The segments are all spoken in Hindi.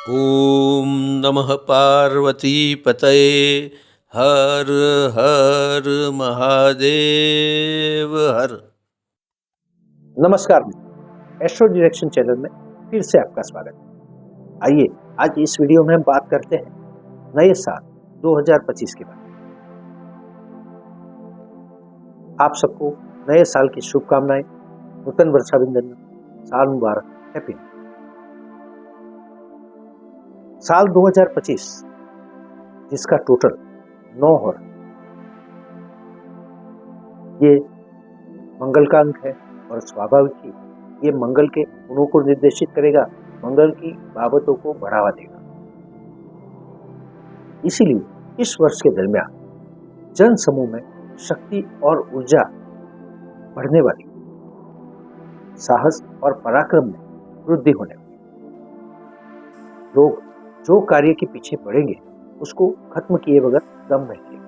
ॐ नमः पार्वतीपतये हर हर महादेव हर। नमस्कार मित्रों, एस्ट्रो डायरेक्शन चैनल में फिर से आपका स्वागत है। आइए आज इस वीडियो में हम बात करते हैं नए साल 2025 के बारे में। आप सबको नए साल की शुभकामनाएं, नूतन वर्षाभिनंदन, साल मुबारक, हैप्पी न्यू ईयर। साल 2025 जिसका टोटल 9 हो रहा है, ये मंगल का अंक है और स्वाभाविक ही ये मंगल के गुणों को निर्देशित करेगा, मंगल की बाबतों को बढ़ावा देगा। इसीलिए इस वर्ष के दरमियान जन समूह में शक्ति और ऊर्जा बढ़ने वाली, साहस और पराक्रम में वृद्धि होने वाली। लोग जो कार्य के पीछे पड़ेंगे उसको खत्म किए बगैर दम नहीं लेंगे,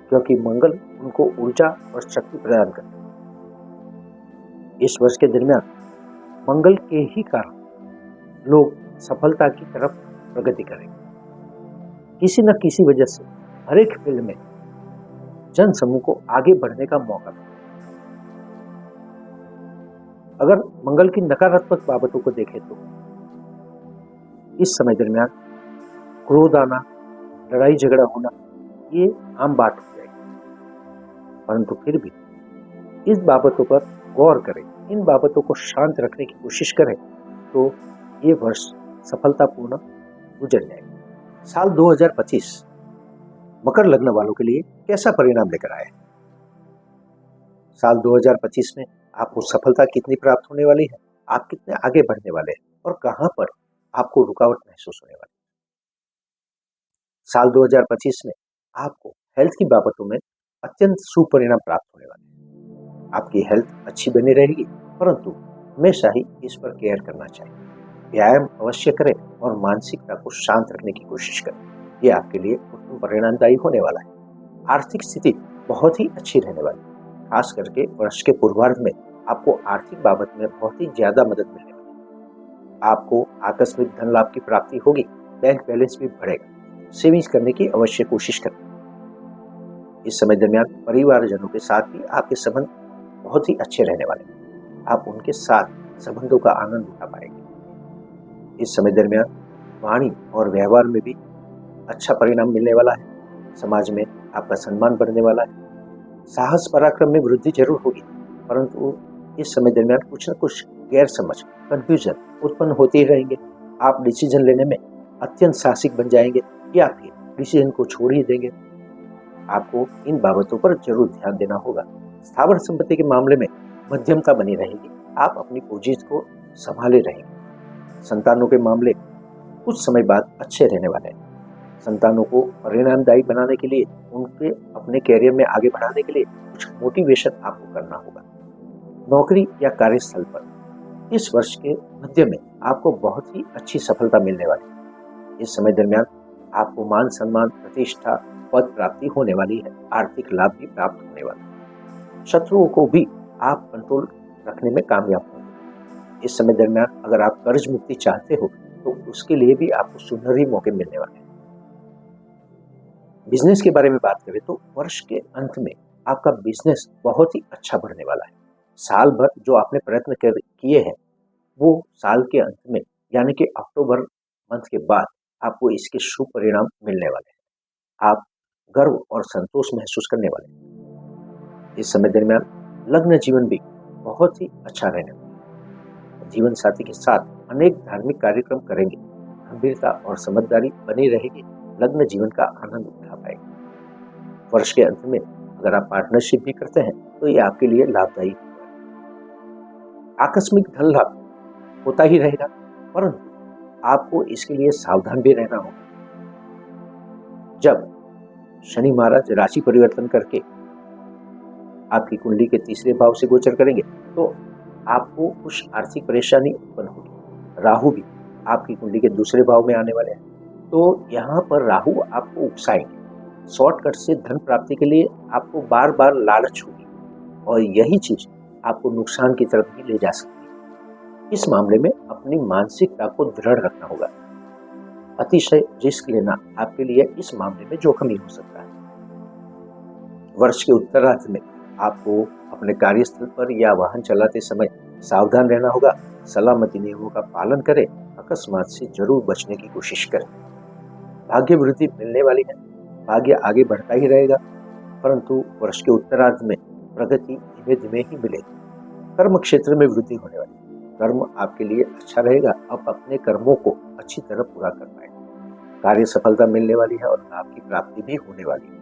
क्योंकि मंगल उनको ऊर्जा और शक्ति प्रदान करता है। इस वर्ष के दरमियान मंगल के ही कारण लोग सफलता की तरफ प्रगति करेंगे। किसी न किसी वजह से हर एक फील्ड में जन समूह को आगे बढ़ने का मौका मिलेगा। अगर मंगल की नकारात्मक बाबतों को देखें तो इस समय दरमियान क्रोध आना, लड़ाई झगड़ा होना, ये आम बात हो जाएगी। परंतु फिर भी इस बाबतों पर गौर करें, इन बाबतों को शांत रखने की कोशिश करें तो ये वर्ष सफलतापूर्ण गुजर जाएगा। साल 2025 मकर लग्न वालों के लिए कैसा परिणाम लेकर आए? साल 2025 में आपको सफलता कितनी प्राप्त होने वाली है, आप कितने आगे बढ़ने वाले हैं और कहां पर आपको रुकावट महसूस होने वाली है। साल 2025 में आपको हेल्थ की बाबतों में अत्यंत शुभ परिणाम प्राप्त होने वाले हैं। आपकी हेल्थ अच्छी बनी रहेगी, परंतु हमेशा ही इस पर केयर करना चाहिए। व्यायाम अवश्य करें और मानसिकता को शांत रखने की कोशिश करें। ये आपके लिए उत्तम परिणामदायी होने वाला है। आर्थिक स्थिति बहुत ही अच्छी रहने वाली है। खास करके वर्ष के पूर्वार्ध में आपको आर्थिक बाबत में बहुत ही ज्यादा मदद मिलने वाली है। आपको आकस्मिक धन लाभ की प्राप्ति होगी, बैंक बैलेंस भी बढ़ेगा। सेविंग्स करने की अवश्य कोशिश करें। इस समय दरमियान परिवारजनों के साथ भी आपके संबंध बहुत ही अच्छे रहने वाले हैं। आप उनके साथ संबंधों का आनंद उठा पाएंगे। इस समय दरमियान वाणी और व्यवहार में भी अच्छा परिणाम मिलने वाला है। समाज में आपका सम्मान बढ़ने वाला है। साहस पराक्रम में वृद्धि जरूर होगी, परंतु इस समय दरमियान कुछ न कुछ गैर समझ, कंफ्यूजन उत्पन्न होते ही रहेंगे। आप डिसीजन लेने में अत्यंत साहसिक बन जाएंगे या फिर डिसीजन को छोड़ ही देंगे। आपको इन बाबतों पर जरूर ध्यान देना होगा। स्थावर संपत्ति के मामले में मध्यमता बनी रहेगी। आप अपनी पोजीशन को संभाले रहेंगे। संतानों के मामले कुछ समय बाद अच्छे रहने वाले हैं। संतानों को परिणामदायी बनाने के लिए, उनके अपने कैरियर में आगे बढ़ाने के लिए कुछ मोटिवेशन आपको करना होगा। नौकरी या कार्यस्थल पर इस वर्ष के मध्य में आपको बहुत ही अच्छी सफलता मिलने वाली है। इस समय दरमियान आपको मान सम्मान, प्रतिष्ठा, पद प्राप्ति होने वाली है। आर्थिक लाभ भी प्राप्त होने वाला है। शत्रुओं को भी आप कंट्रोल रखने में कामयाब होंगे। इस समय दरमियान अगर आप कर्ज मुक्ति चाहते हो तो उसके लिए भी आपको सुनहरी मौके मिलने वाले हैं। बिजनेस के बारे में बात करें तो वर्ष के अंत में आपका बिजनेस बहुत ही अच्छा बढ़ने वाला है। साल भर जो आपने प्रयत्न किए हैं वो साल के अंत में यानी कि अक्टूबर मंथ के बाद आपको इसके शुभ परिणाम मिलने वाले हैं। आप गर्व और संतोष महसूस करने वाले हैं। इस समय दरमियान लग्न जीवन भी बहुत ही अच्छा रहने वाला है। जीवन साथी के साथ अनेक धार्मिक कार्यक्रम करेंगे। गंभीरता और समझदारी बनी रहेगी। लग्न जीवन का आनंद उठा पाएंगे। वर्ष के अंत में अगर आप पार्टनरशिप भी करते हैं तो ये आपके लिए लाभदायी होगा। आकस्मिक धन लाभ होता ही रहेगा, परंतु आपको इसके लिए सावधान भी रहना होगा। जब शनि महाराज राशि परिवर्तन करके आपकी कुंडली के तीसरे भाव से गोचर करेंगे तो आपको कुछ आर्थिक परेशानी उत्पन्न होगी। राहु भी आपकी कुंडली के दूसरे भाव में आने वाले हैं, तो यहाँ पर राहु आपको उकसाएंगे। शॉर्टकट से धन प्राप्ति के लिए आपको बार बार लालच होगी और यही चीज आपको नुकसान की तरफ भी ले जा सकती है। इस मामले में अपनी मानसिकता को दृढ़ रखना होगा। अतिशय रिस्क लेना आपके लिए इस मामले में जोखिम हो सकता है। वर्ष के उत्तरार्ध में आपको अपने कार्यस्थल पर या वाहन चलाते समय सावधान रहना होगा। सलामती नियमों का पालन करें, अकस्मात से जरूर बचने की कोशिश करें। भाग्य वृद्धि मिलने वाली है, भाग्य आगे बढ़ता ही रहेगा, परंतु वर्ष के उत्तरार्ध में प्रगति धीमे धीमे ही मिलेगी। कर्म क्षेत्र में वृद्धि होने वाली है, कर्म आपके लिए अच्छा रहेगा, आप अपने कर्मों को अच्छी तरह पूरा कर पाएंगे। कार्य सफलता मिलने वाली है और लाभ की प्राप्ति भी होने वाली है।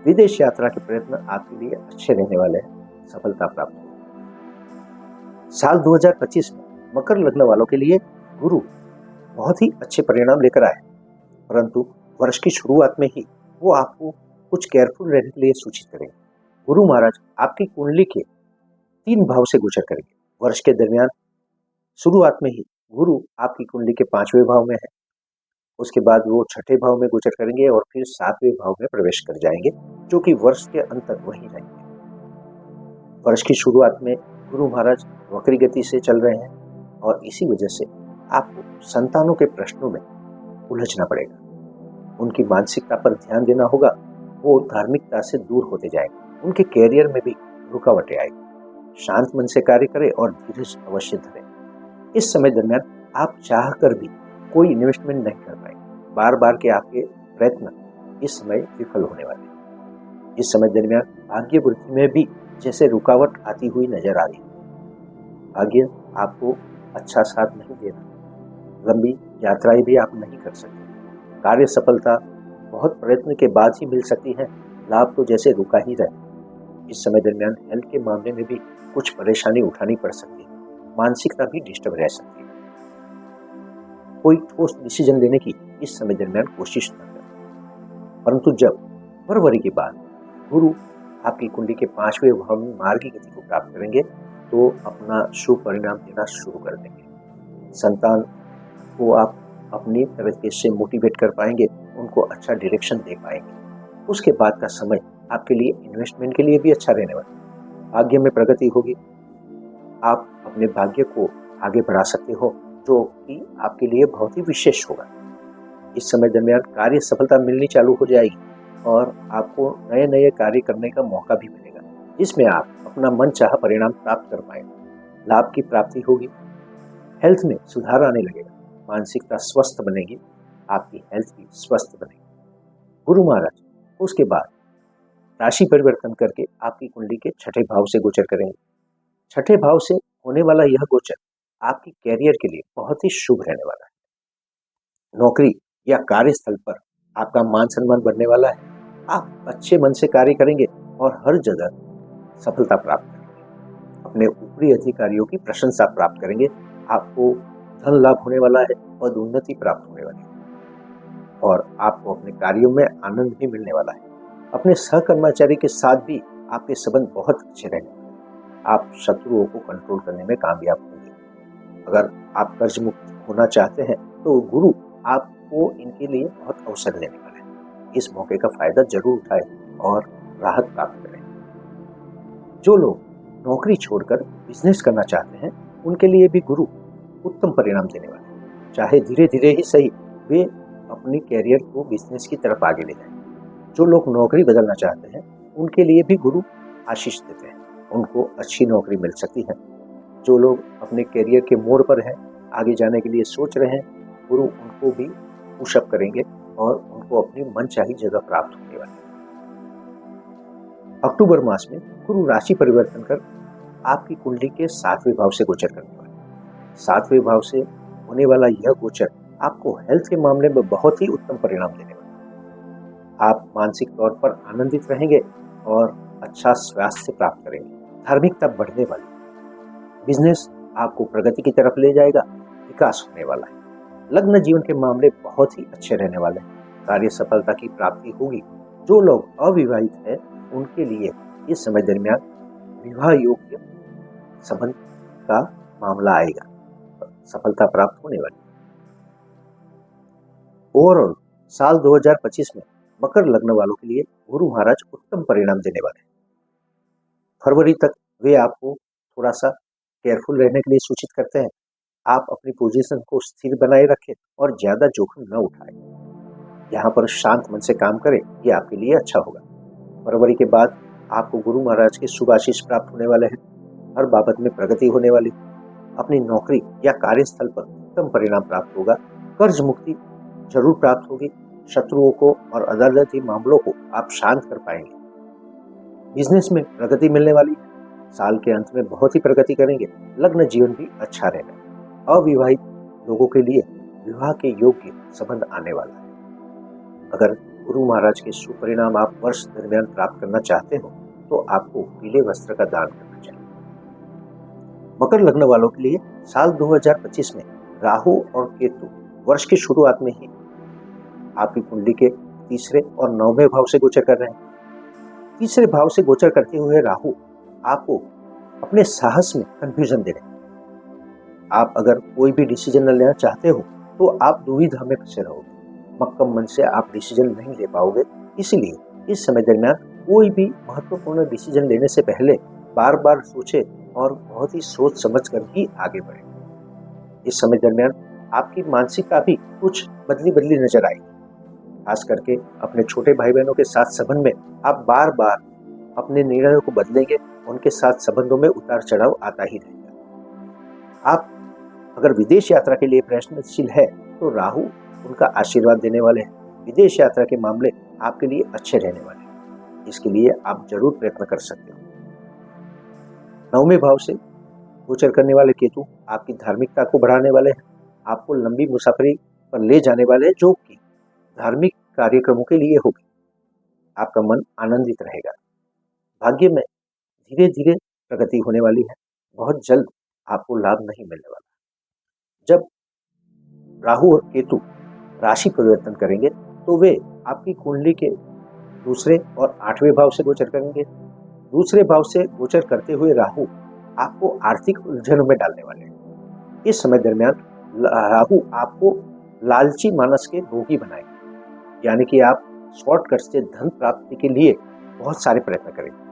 विदेश यात्रा के प्रयत्न आपके लिए अच्छे रहने वाले हैं, सफलता प्राप्त होगी। साल 2025 में मकर लग्न वालों के लिए गुरु बहुत ही अच्छे परिणाम लेकर आए, परंतु वर्ष की शुरुआत में ही वो आपको कुछ केयरफुल रहने के लिए सूचित करेंगे। गुरु महाराज आपकी कुंडली के 3 भाव से गोचर करेंगे। वर्ष के दरमियान शुरुआत में ही गुरु आपकी कुंडली के 5वें भाव में है, उसके बाद वो 6ठे भाव में गोचर करेंगे और फिर 7वें भाव में प्रवेश कर जाएंगे, जो कि वर्ष के अंत तक वहीं रहेंगे। वर्ष की शुरुआत में गुरु महाराज वक्री गति से चल रहे हैं और इसी वजह से आपको संतानों के प्रश्नों में उलझना पड़ेगा। उनकी मानसिकता पर ध्यान देना होगा, वो धार्मिकता से दूर होते जाएंगे, उनके कैरियर में भी रुकावटें आएगी। शांत मन से कार्य करें और धीरज अवश्य धरें। इस समय दरमियान आप चाह कर भी कोई इन्वेस्टमेंट नहीं कर पाएंगे। बार बार के आपके प्रयत्न इस समय विफल होने वाले हैं। इस समय दरमियान भाग्य वृद्धि में भी जैसे रुकावट आती हुई नजर आ रही है। भाग्य आपको अच्छा साथ नहीं दे रहा, लंबी यात्राएं भी आप नहीं कर सकते। कार्य सफलता बहुत प्रयत्न के बाद ही मिल सकती है, लाभ तो जैसे रुका ही रहे। इस समय दरमियान हेल्थ के मामले में भी कुछ परेशानी उठानी पड़ सकती है, मानसिकता भी डिस्टर्ब रह सकती है। कोई ठोस डिसीजन लेने की इस समय दरमियान कोशिश न करें। परंतु जब फरवरी के बाद गुरु आपकी कुंडली के 5वें भाव में मार्गी गति को प्राप्त करेंगे तो अपना शुभ परिणाम देना शुरू कर देंगे। संतान को आप अपनी तरीके से मोटिवेट कर पाएंगे, उनको अच्छा डायरेक्शन दे पाएंगे। उसके बाद का समय आपके लिए इन्वेस्टमेंट के लिए भी अच्छा रहने वाला है। भाग्य में प्रगति होगी, आप अपने भाग्य को आगे बढ़ा सकते हो, जो कि आपके लिए बहुत ही विशेष होगा। इस समय दरमियान कार्य सफलता मिलनी चालू हो जाएगी और आपको नए नए कार्य करने का मौका भी मिलेगा, जिसमें आप अपना मनचाहा परिणाम प्राप्त कर पाएंगे। लाभ की प्राप्ति होगी, हेल्थ में सुधार आने लगेगा, मानसिकता स्वस्थ बनेगी, आपकी हेल्थ भी स्वस्थ बनेगी। गुरु महाराज उसके बाद राशि परिवर्तन करके आपकी कुंडली के 6ठे भाव से गोचर करेंगे। 6ठे भाव से होने वाला यह गोचर आपकी कैरियर के लिए बहुत ही शुभ रहने वाला है। नौकरी या कार्यस्थल पर आपका मान सम्मान बढ़ने वाला है, आप अच्छे मन से कार्य करेंगे और हर जगह सफलता प्राप्त करेंगे। अपने ऊपरी अधिकारियों की प्रशंसा प्राप्त करेंगे, आपको धन लाभ होने वाला है, पदोन्नति प्राप्त होने वाली है और आपको अपने कार्यों में आनंद भी मिलने वाला है। अपने सहकर्मचारी के साथ भी आपके संबंध बहुत अच्छे रहने वाले हैं। आप शत्रुओं को कंट्रोल करने में कामयाब होंगे। अगर आप कर्ज मुक्त होना चाहते हैं तो गुरु आपको इनके लिए बहुत अवसर देने वाले हैं। इस मौके का फायदा जरूर उठाएं और राहत प्राप्त करें। जो लोग नौकरी छोड़कर बिजनेस करना चाहते हैं, उनके लिए भी गुरु उत्तम परिणाम देने वाले हैं। चाहे धीरे धीरे ही सही, वे अपनी कैरियर को बिजनेस की तरफ आगे ले जाएं। जो लोग नौकरी बदलना चाहते हैं, उनके लिए भी गुरु आशीष देते हैं, उनको अच्छी नौकरी मिल सकती है। जो लोग अपने कैरियर के मोड़ पर हैं, आगे जाने के लिए सोच रहे हैं, गुरु उनको भी पुशअप करेंगे और उनको अपनी मनचाही जगह प्राप्त होने वाली है। अक्टूबर मास में गुरु राशि परिवर्तन कर आपकी कुंडली के 7वें भाव से गोचर करने वाले हैं। 7वें भाव से होने वाला यह गोचर आपको हेल्थ के मामले में बहुत ही उत्तम परिणाम देने वाला है। आप मानसिक तौर पर आनंदित रहेंगे और अच्छा स्वास्थ्य प्राप्त करेंगे। धार्मिकता बढ़ने वाली है। बिजनेस आपको प्रगति की तरफ ले जाएगा, विकास होने वाला है। लग्न जीवन के मामले बहुत ही अच्छे रहने वाले हैं। कार्य सफलता की प्राप्ति होगी। जो लोग अविवाहित हैं, उनके लिए इस समय दरमियान विवाह योग्य संबंध का मामला आएगा, सफलता प्राप्त होने वाली। ओवरऑल साल 2025 में मकर लग्न वालों के लिए गुरु महाराज उत्तम परिणाम देने वाले हैं। फरवरी तक वे आपको थोड़ा सा केयरफुल रहने के लिए सूचित करते हैं, आप अपनी पोजीशन को स्थिर बनाए रखें और ज्यादा जोखिम न उठाएं। यहाँ पर शांत मन से काम करें, ये आपके लिए अच्छा होगा। फरवरी के बाद आपको गुरु महाराज के शुभ आशीष प्राप्त होने वाले हैं। हर बाबत में प्रगति होने वाली। अपनी नौकरी या कार्यस्थल पर उत्तम परिणाम प्राप्त होगा। कर्ज मुक्ति जरूर प्राप्त होगी। शत्रुओं को और अदालती मामलों को आप शांत कर पाएंगे। बिजनेस में प्रगति मिलने वाली है। साल के अंत में बहुत ही प्रगति करेंगे। लग्न जीवन भी अच्छा रहेगा। अविवाहित लोगों के लिए विवाह के योग्य संबंध आने वाला है। अगर गुरु महाराज के शुभ परिणाम आप वर्ष दरमियान प्राप्त करना चाहते हो तो आपको पीले वस्त्र का दान करना चाहिए। मकर लग्न वालों के लिए साल 2025 में राहु और केतु वर्ष की शुरुआत में ही आपकी कुंडली के तीसरे और 9वें भाव से गोचर कर रहे हैं। तीसरे भाव से गोचर करते हुए राहु आपको अपने साहस में कंफ्यूजन दे रहे हैं। आप अगर कोई भी डिसीजन लेना चाहते हो तो आप दुविधा में फंसे रहोगे। मक्कम मन से आप डिसीजन नहीं ले पाओगे। इसलिए इस समय दरमियान कोई भी महत्वपूर्ण डिसीजन लेने से पहले बार बार सोचे और बहुत ही सोच समझ कर ही आगे बढ़े। इस समय दरमियान आपकी मानसिकता भी कुछ बदली नजर आएगी। खास करके अपने छोटे भाई बहनों के साथ संबंध में आप बार बार अपने निर्णयों को बदलेंगे। उनके साथ संबंधों में उतार चढ़ाव आता ही रहेगा। आप अगर विदेश यात्रा के लिए प्रयत्नशील है तो राहु उनका आशीर्वाद देने वाले हैं। विदेश यात्रा के मामले आपके लिए अच्छे रहने वाले हैं। इसके लिए आप जरूर प्रयत्न कर सकते हो। 9वें भाव से गोचर करने वाले केतु आपकी धार्मिकता को बढ़ाने वाले हैं। आपको लंबी मुसाफरी पर ले जाने वाले हैं जो कि धार्मिक कार्यक्रमों के लिए होगी। आपका मन आनंदित रहेगा। भाग्य में धीरे धीरे प्रगति होने वाली है। बहुत जल्द आपको लाभ नहीं मिलने वाला। जब राहु और केतु राशि परिवर्तन करेंगे तो वे आपकी कुंडली के दूसरे और 8वें भाव से गोचर करेंगे। दूसरे भाव से गोचर करते हुए राहु आपको आर्थिक उलझनों में डालने वाले हैं। इस समय दरमियान राहु आपको लालची मानस के रोगी बनाएंगे, यानी कि आप शॉर्टकट से धन प्राप्ति के लिए बहुत सारे प्रयत्न करेंगे।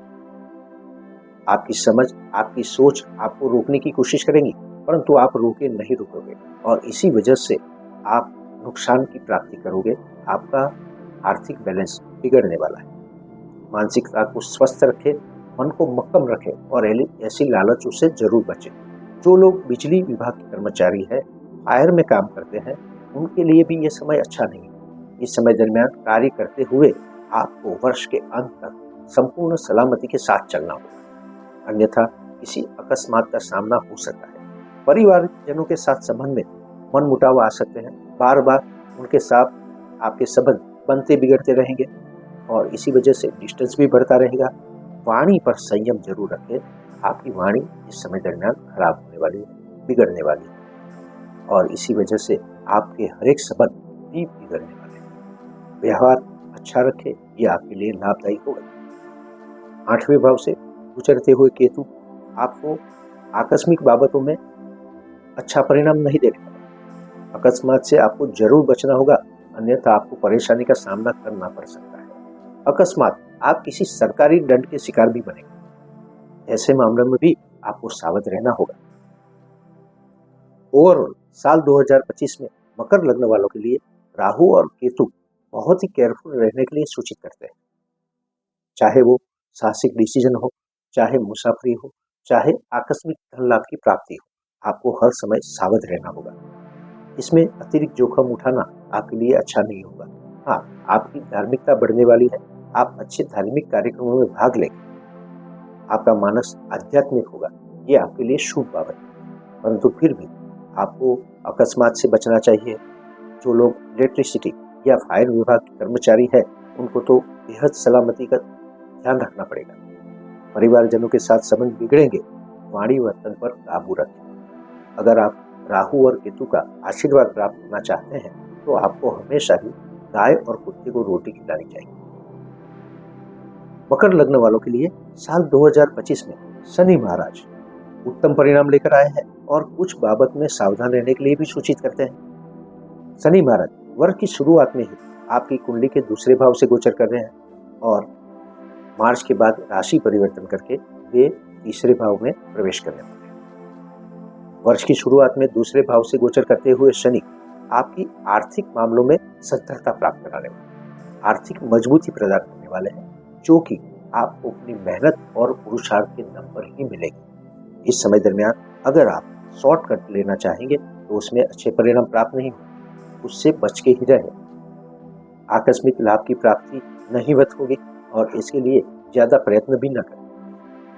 आपकी समझ, आपकी सोच आपको रोकने की कोशिश करेंगी, परंतु आप रोके नहीं रुकोगे और इसी वजह से आप नुकसान की प्राप्ति करोगे। आपका आर्थिक बैलेंस बिगड़ने वाला है। मानसिकता को स्वस्थ रखें, मन को मक्कम रखें और ऐसी लालचों से जरूर बचें। जो लोग बिजली विभाग के कर्मचारी हैं, फायर में काम करते हैं, उनके लिए भी यह समय अच्छा नहीं है। इस समय दरमियान कार्य करते हुए आपको वर्ष के अंत तक संपूर्ण सलामती के साथ चलना होगा, अन्यथा किसी अकस्मात का सामना हो सकता है। परिवारजनों के साथ संबंध में मन मुटाव आ सकते हैं। बार बार उनके साथ आपके संबंध बनते बिगड़ते रहेंगे और इसी वजह से डिस्टेंस भी बढ़ता रहेगा। वाणी पर संयम जरूर रखें। आपकी वाणी इस समय दरमियान खराब होने वाली है, बिगड़ने वाली है और इसी वजह से आपके हर एक संबंध भी बिगड़ने वाले हैं। व्यवहार अच्छा रखें, यह आपके लिए लाभदायी होगा। 8वें भाव से गुजरते हुए केतु आपको आकस्मिक बाबतों में अच्छा परिणाम नहीं देने वाला। अकस्मात से आपको जरूर बचना होगा, अन्यथा आपको परेशानी का सामना करना पड़ सकता है। अकस्मात आप किसी सरकारी दंड के शिकार भी बनेंगे। ऐसे मामलों में भी आपको सावध रहना होगा। ओवरऑल साल 2025 में मकर लग्न वालों के लिए राहु और केतु बहुत ही केयरफुल रहने के लिए सूचित करते हैं। चाहे वो साहसिक डिसीजन हो, चाहे मुसाफरी हो, चाहे आकस्मिक धन लाभ की प्राप्ति हो, आपको हर समय सावध रहना होगा। इसमें अतिरिक्त जोखिम उठाना आपके लिए अच्छा नहीं होगा। हाँ, आपकी धार्मिकता बढ़ने वाली है। आप अच्छे धार्मिक कार्यक्रमों में भाग लेंगे। आपका मानस आध्यात्मिक होगा, ये आपके लिए शुभ बाबत है। परंतु फिर भी आपको अकस्मात से बचना चाहिए। जो लोग इलेक्ट्रिसिटी या फायर विभाग के कर्मचारी हैं, उनको तो बेहद सलामती का ध्यान रखना पड़ेगा। परिवारजनों के साथ संबंध बिगड़ेंगे। वाणी वर्तन पर काबू रखें। अगर आप राहु और केतु का आशीर्वाद प्राप्त करना चाहते हैं तो आपको हमेशा ही गाय और कुत्ते को रोटी खिलानी चाहिए। मकर लग्न वालों के लिए साल 2025 में शनि महाराज उत्तम परिणाम लेकर आए हैं और कुछ बाबत में सावधान रहने के लिए भी सूचित करते हैं। शनि महाराज वर्ष की शुरुआत में ही आपकी कुंडली के दूसरे भाव से गोचर कर रहे हैं और मार्च के बाद राशि परिवर्तन करके वे तीसरे भाव में प्रवेश करने वाले हैं। वर्ष की शुरुआत में दूसरे भाव से गोचर करते हुए शनि आपकी आर्थिक मामलों में सद्धरता प्राप्त कराने वाले, आर्थिक मजबूती प्रदान करने वाले हैं, जो कि आपको अपनी मेहनत और पुरुषार्थ के दम पर ही मिलेगी। इस समय दरमियान अगर आप शॉर्टकट लेना चाहेंगे तो उसमें अच्छे परिणाम प्राप्त नहीं होंगे, उससे बच के ही रहें। आकस्मिक लाभ की प्राप्ति नहींवत होगी और इसके लिए ज्यादा प्रयत्न भी न करें।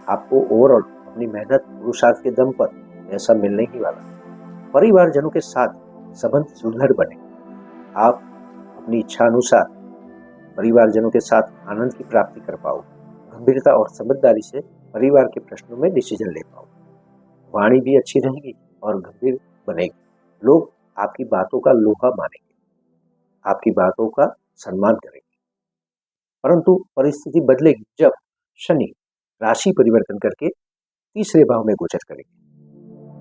आपको ओवरऑल अपनी मेहनत पुरुषार्थ के दम पर ऐसा मिलने ही वाला। परिवारजनों के साथ संबंध सुदृढ़ बने। आप अपनी इच्छा अनुसार परिवारजनों के साथ आनंद की प्राप्ति कर पाओ। गंभीरता और समझदारी से परिवार के प्रश्नों में डिसीजन ले पाओ। वाणी भी अच्छी रहेगी और गंभीर बनेगी। लोग आपकी बातों का लोहा मानेंगे, आपकी बातों का सम्मान करेंगे। परंतु परिस्थिति बदलेगी जब शनि राशि परिवर्तन करके तीसरे भाव में गोचर करेंगे,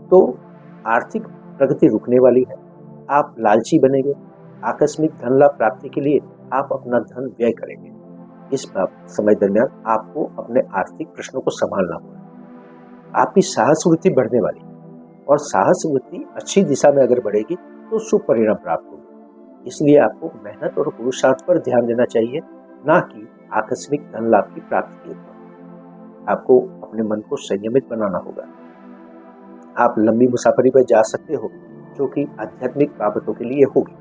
तो आर्थिक प्रगति रुकने वाली है। आप लालची बनेंगे। आकस्मिक धन लाभ प्राप्ति के लिए आप अपना धन व्यय करेंगे। इस समय दरमियान आपको अपने आर्थिक प्रश्नों को संभालना होगा। आपकी साहस वृत्ति बढ़ने वाली और साहस वृत्ति अच्छी दिशा में अगर बढ़ेगी तो शुभ परिणाम प्राप्त होंगे। इसलिए आपको मेहनत और पुरुषार्थ पर ध्यान देना चाहिए, ना कि आकस्मिक धन लाभ की प्राप्ति पर। आपको अपने मन को संयमित बनाना होगा। आप लंबी मुसाफरी पर जा सकते हो, जो कि आध्यात्मिक बाबतों के लिए होगी।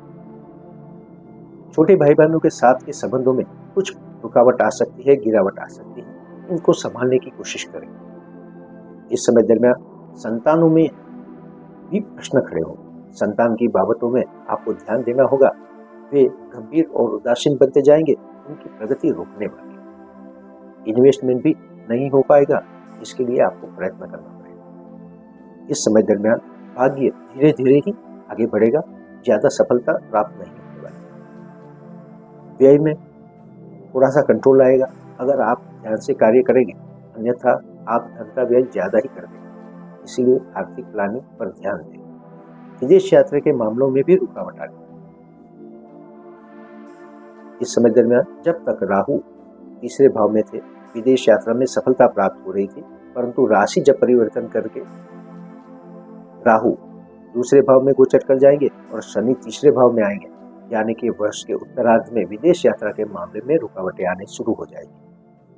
छोटे भाई बहनों के साथ के संबंधों में कुछ रुकावट आ सकती है, गिरावट आ सकती है। इनको संभालने की कोशिश करें। इस समय दरमियान संतानों में भी प्रश्न खड़े होंगे। संतान की बाबतों में आपको ध्यान देना होगा। वे गंभीर और उदासीन बनते जाएंगे, उनकी प्रगति रोकने वाली। इन्वेस्टमेंट भी नहीं हो पाएगा, इसके लिए आपको प्रयत्न करना पड़ेगा। इस समय दरमियान भाग्य धीरे धीरे ही आगे बढ़ेगा, ज्यादा सफलता प्राप्त नहीं होने वाली। व्यय में थोड़ा सा कंट्रोल आएगा अगर आप ध्यान से कार्य करेंगे, अन्यथा आप धन का व्यय ज्यादा ही कर देंगे। इसीलिए आर्थिक प्लानिंग पर ध्यान दें। विदेश यात्रा के मामलों में भी रुकावट आ गई। इस समय दरमियान जब तक राहु तीसरे भाव में थे, विदेश यात्रा में सफलता प्राप्त हो रही थी, परंतु राशि जब परिवर्तन करके राहु दूसरे भाव में गोचर कर जाएंगे और शनि तीसरे भाव में आएंगे, यानी कि वर्ष के उत्तरार्ध में विदेश यात्रा के मामले में रुकावटें आने शुरू हो जाएगी,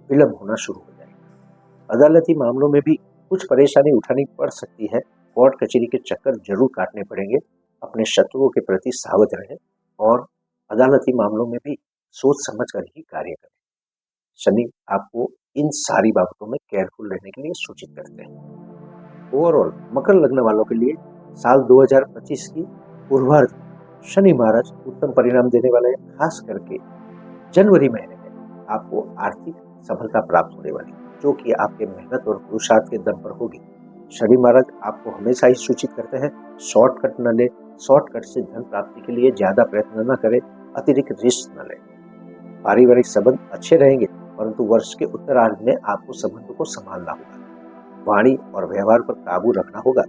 विलंब होना शुरू हो जाएगा। अदालती मामलों में भी कुछ परेशानी उठानी पड़ सकती है। कोर्ट कचहरी के चक्कर जरूर काटने पड़ेंगे। अपने शत्रुओं के प्रति सावध रहें और अदालती मामलों में भी सोच समझ कर ही कार्य करें। शनि आपको इन सारी बाबतों में केयरफुल रहने के लिए सूचित करते हैं। ओवरऑल मकर लग्न वालों के लिए साल 2025 की पूर्वार्ध शनि महाराज उत्तम परिणाम देने वाले हैं। खास करके जनवरी महीने में आपको आर्थिक सफलता प्राप्त होने वाली, जो कि आपके मेहनत और पुरुषार्थ के दम पर होगी। शनि महाराज आपको हमेशा ही सूचित करते हैं, शॉर्टकट न ले। शॉर्टकट से धन प्राप्ति के लिए ज्यादा प्रयत्न न करें, अतिरिक्त रिस्क न लें। पारिवारिक संबंध अच्छे रहेंगे, परंतु वर्ष के उत्तरार्ध में आपको संबंधों को संभालना होगा। वाणी और व्यवहार पर काबू रखना होगा।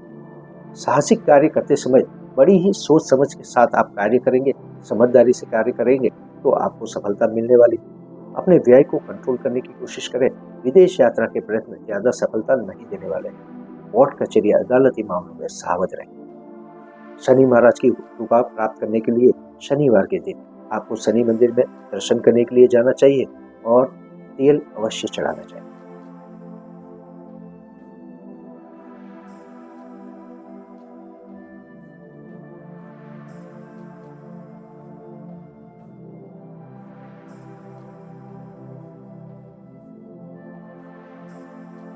साहसिक कार्य करते समय बड़ी ही सोच समझ के साथ आप कार्य करेंगे, समझदारी से कार्य करेंगे तो आपको सफलता मिलने वाली। अपने व्यय को कंट्रोल करने की कोशिश करें। विदेश यात्रा के प्रयत्न ज्यादा सफलता नहीं देने वाले हैं। कोर्ट कचहरी अदालती मामलों में सावध रहें। शनि महाराज की कृपा प्राप्त करने के लिए शनिवार के दिन आपको शनि मंदिर में दर्शन करने के लिए जाना चाहिए और तेल अवश्य चढ़ाना चाहिए।